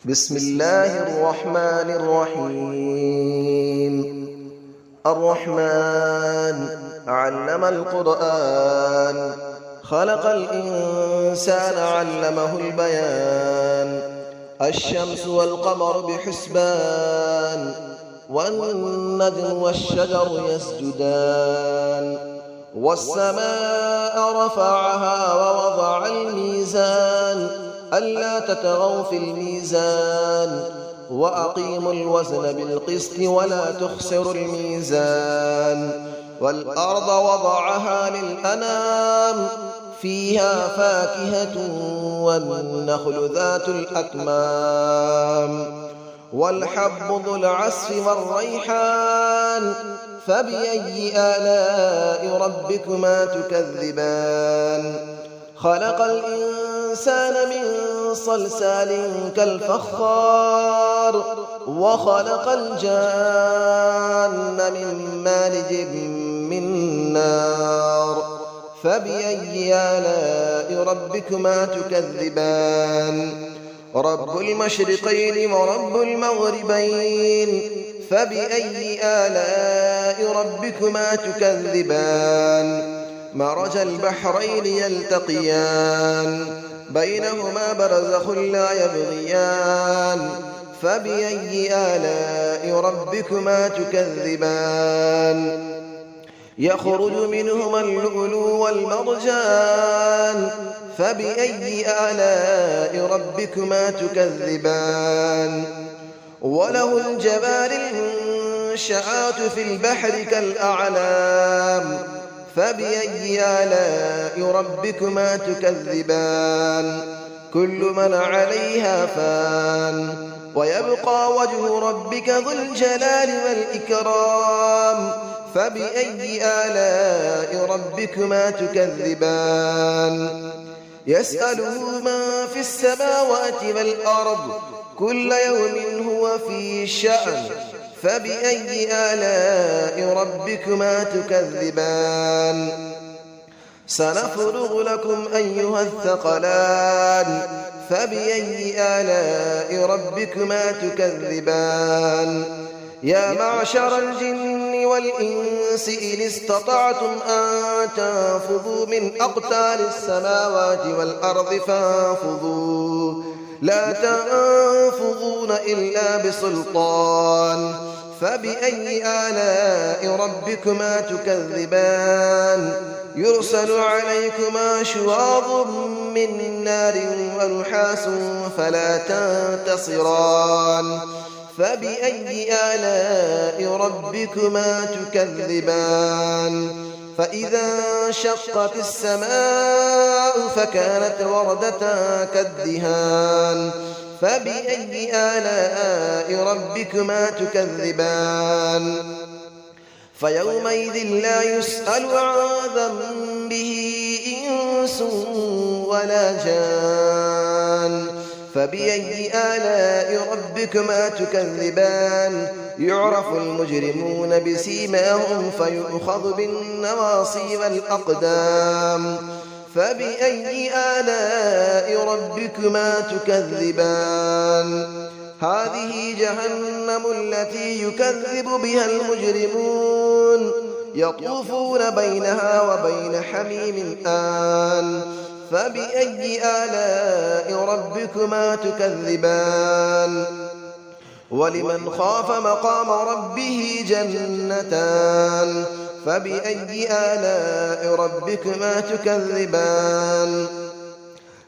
بسم الله الرحمن الرحيم. الرحمن علم القرآن، خلق الإنسان علمه البيان. الشمس والقمر بحسبان، والنجم والشجر يسجدان. والسماء رفعها ووضع الميزان، ألا تطغوا في الميزان، وأقيموا الوزن بالقسط ولا تخسروا الميزان. والأرض وضعها للأنام، فيها فاكهة والنخل ذات الأكمام. والحب ذو العصف والريحان، فبأي آلاء ربكما تكذبان. خلق الإنسان من صلصال كالفخار، وخلق الجان من مارج من نار. فبأي آلاء ربكما تكذبان. رب المشرقين ورب المغربين، فبأي آلاء ربكما تكذبان. مرج البحرين يلتقيان، بينهما برزخ لا يبغيان. فبأي آلاء ربكما تكذبان. يخرج منهما اللؤلؤ والمرجان، فبأي آلاء ربكما تكذبان. وله الجوار المنشآت في البحر كالأعلام، فبأي آلاء ربكما تكذبان. كل من عليها فان، ويبقى وجه ربك ذو الجلال والإكرام. فبأي آلاء ربكما تكذبان. يسأله من في السماوات والأرض، كل يوم هو في شأن. فبأي آلاء ربكما تكذبان. سنفرغ لكم أيها الثقلان، فبأي آلاء ربكما تكذبان. يا معشر الجن والإنس إن استطعتم أن تنفذوا من أقطار السماوات والأرض فانفذوا، لا تنفذون إلا بسلطان. فبأي آلاء ربكما تكذبان. يرسل عليكما شواظ من نار ونحاس فلا تنتصران. فبأي آلاء ربكما تكذبان. فإذا انشقت السماء فكانت وردة كالدهان. فبأي آلاء ربكما تكذبان. فيومئذ لا يسأل عن ذنبه إنس ولا جان. فبأي آلاء ربكما تكذبان. يعرف المجرمون بسيماهم فيؤخذ بالنواصي والأقدام. فبأي آلاء ربكما تكذبان. هذه جهنم التي يكذب بها المجرمون، يطوفون بينها وبين حميم آن. فبأي آلاء ربكما تكذبان. ولمن خاف مقام ربه جنتان. فبأي آلاء ربكما تكذبان.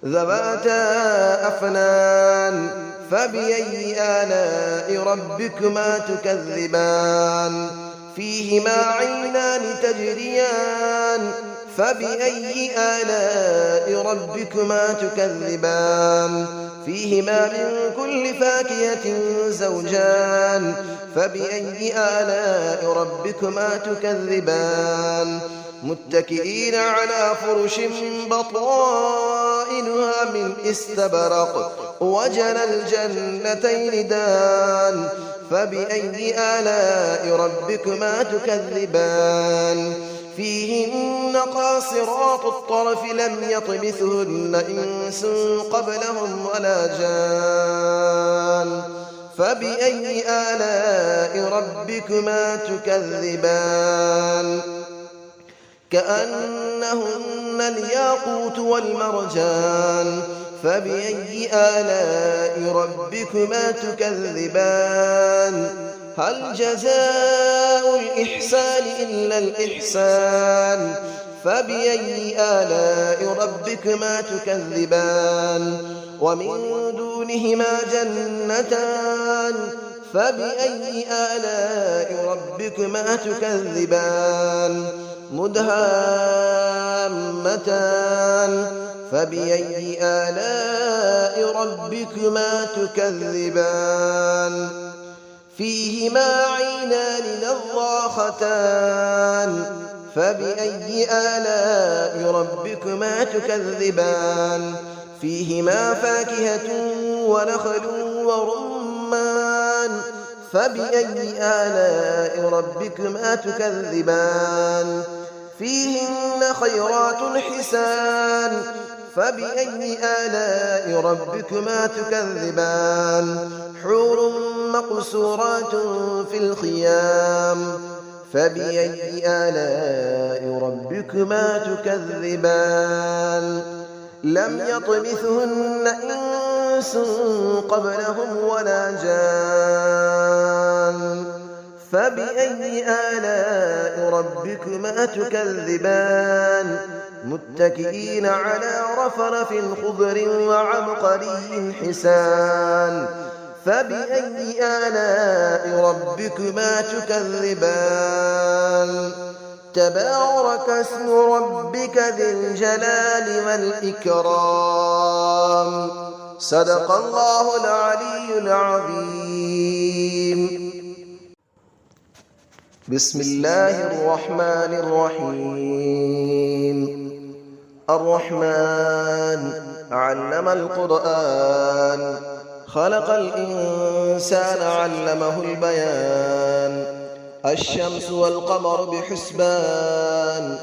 ذواتا أفنان. فبأي آلاء ربكما تكذبان. فيهما عينان تجريان. فبأي آلاء ربكما تكذبان. فيهما من كل فاكهة زوجان. فبأي آلاء ربكما تكذبان. متكئين على فرش بطائنها من استبرق، وجنى الجنتين دان. فبأي آلاء ربكما تكذبان. فيهن قاصرات الطرف لم يطمثهن إنس قبلهم ولا جان. فبأي آلاء ربكما تكذبان كأنهن الياقوت والمرجان فبأي آلاء ربكما تكذبان هل جزاء الإحسان إلا الإحسان فبأي آلاء ربكما تكذبان ومن دونهما جنتان فبأي آلاء ربكما تكذبان مدهامتان فبأي آلاء ربكما تكذبان فيهما عينان نضاختان فبأي آلاء ربكما تكذبان فيهما فاكهة ونخل ورمان فبأي آلاء ربكما تكذبان فيهن خيرات حسان فبأي آلاء ربكما تكذبان حور مقصورات في الخيام فبأي آلاء ربكما تكذبان لم يطمثهن إنس قبلهم ولا جان فبأي آلاء ربكما تكذبان متكئين على رفرف خضر وعبقري حسان فبأي آلاء ربكما تكذبان تبارك اسم ربك ذي الجلال والإكرام صدق الله العلي العظيم بسم الله الرحمن الرحيم الرحمن علم القرآن خلق الإنسان علمه البيان الشمس والقمر بحسبان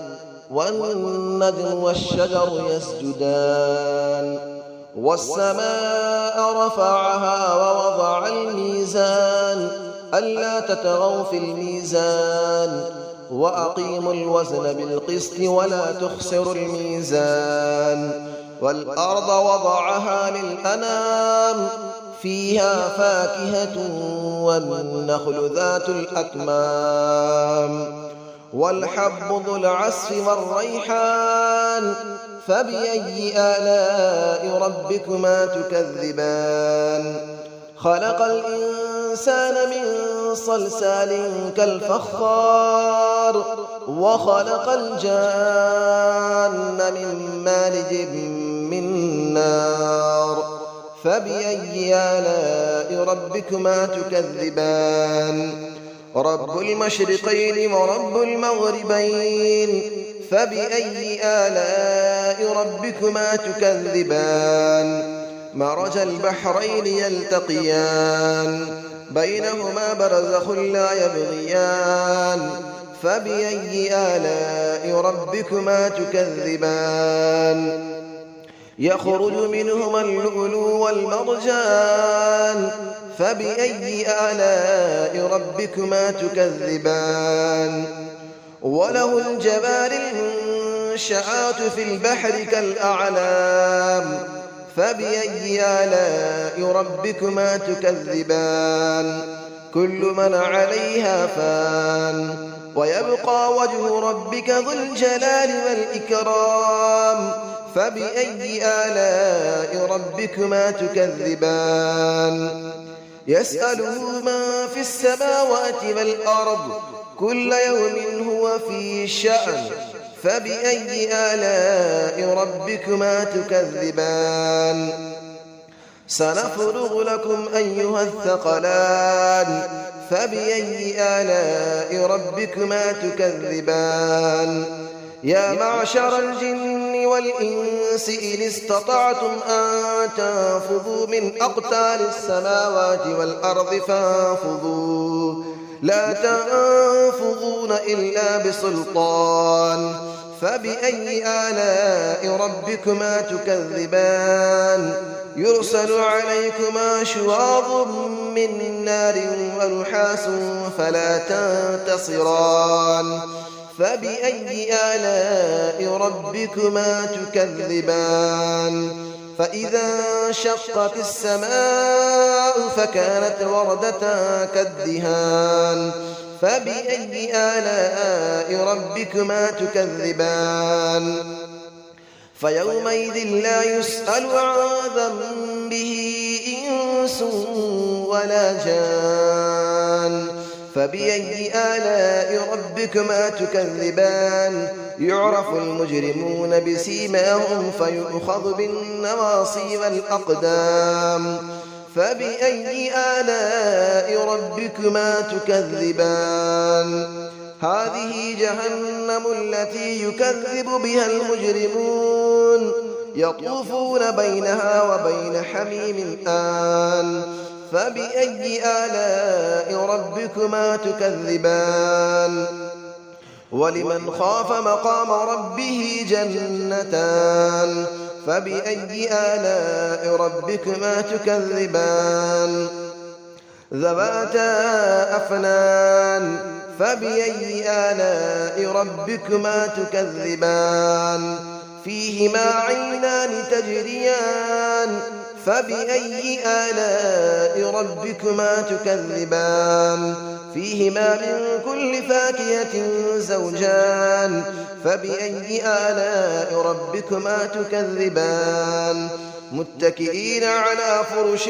والنجم والشجر يسجدان والسماء رفعها ووضع الميزان ألا تطغوا في الميزان وأقيموا الوزن بالقسط ولا تخسروا الميزان والأرض وضعها للأنام فيها فاكهة والنخل ذات الأكمام والحب ذو العصف والريحان فبأي آلاء ربكما تكذبان خلق الإنسان من صلصال كالفخار وخلق الجان من مارج من نار فبأي آلاء ربكما تكذبان رب المشرقين ورب المغربين فبأي آلاء ربكما تكذبان مرج البحرين يلتقيان بينهما برزخ لا يبغيان فبأي آلاء ربكما تكذبان يخرج منهما اللؤلؤ والمرجان فبأي آلاء ربكما تكذبان وله الجبال المنشآت في البحر كالأعلام فبأي آلاء ربكما تكذبان كل من عليها فان ويبقى وجه ربك ذو الجلال والإكرام فبأي آلاء ربكما تكذبان يسأله من في السماوات والأرض كل يوم هو في شأن فبأي آلاء ربكما تكذبان سنفرغ لكم أيها الثقلان فبأي آلاء ربكما تكذبان يا معشر الجن والإنس إن استطعتم أن تنفذوا من أقطار السماوات والأرض فانفذوا لا تنفذون إلا بسلطان فبأي آلاء ربكما تكذبان يرسل عليكما شواظ من نار ونحاس فلا تنتصران فبأي آلاء ربكما تكذبان فإذا انشقت السماء فكانت وردة كالدهان فبأي آلاء ربكما تكذبان فيومئذ لا يسأل عن ذنبه إنس ولا جان فبأي آلاء ربكما تكذبان يعرف المجرمون بسيماهم فيؤخذ بالنواصي والأقدام فبأي آلاء ربكما تكذبان هذه جهنم التي يكذب بها المجرمون يطوفون بينها وبين حميم آن فبأي آلاء ربكما تكذبان ولمن خاف مقام ربه جنتان فبأي آلاء ربكما تكذبان ذواتا أفنان فبأي آلاء ربكما تكذبان فيهما عينان تجريان فبأي آلاء ربكما تكذبان فيهما من كل فاكهة زوجان فبأي آلاء ربكما تكذبان متكئين على فرش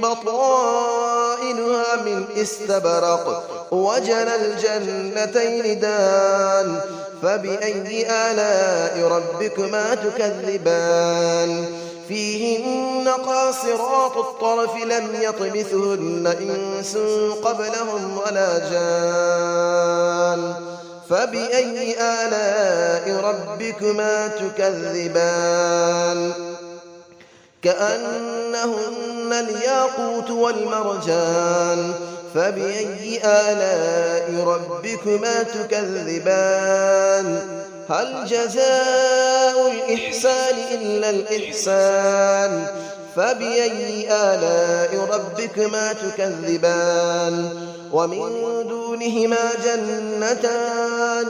بطائنها من استبرق وجنى الجنتين دان فبأي آلاء ربكما تكذبان فيهن قاصرات الطرف لم يطمثهن إنس قبلهم ولا جان فبأي آلاء ربكما تكذبان كأنهن الياقوت والمرجان فبأي آلاء ربكما تكذبان هل جزاء الإحسان إلا الإحسان فبأي آلاء ربكما تكذبان ومن دونهما جنتان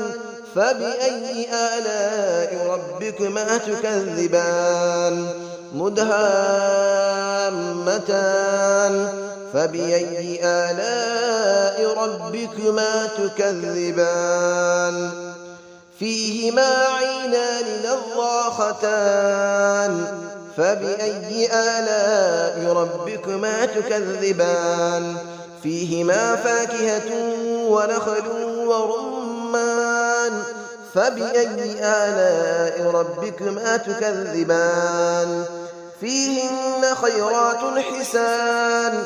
فبأي آلاء ربكما تكذبان مدهامتان فبأي آلاء ربكما تكذبان فيهما عينان نضاختان فبأي آلاء ربكما تكذبان فيهما فاكهة ونخل ورمان فبأي آلاء ربكما تكذبان فيهن خيرات حسان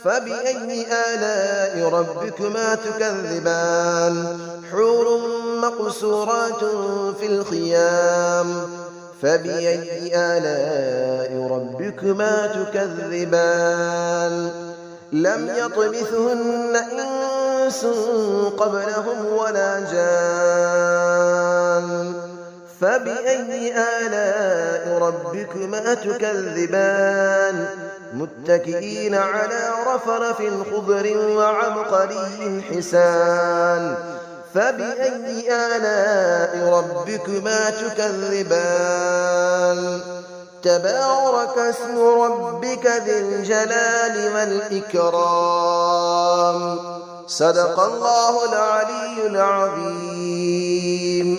فبأي آلاء ربكما تكذبان حور مقصورات في الخيام فبأي آلاء ربكما تكذبان لم يطمثهن إنس قبلهم ولا جان فبأي آلاء ربكما تكذبان متكئين على رفرف خضر وعبقري حسان فبأي آلاء ربكما تكذبان تبارك اسم ربك ذي الجلال والإكرام صدق الله العلي العظيم.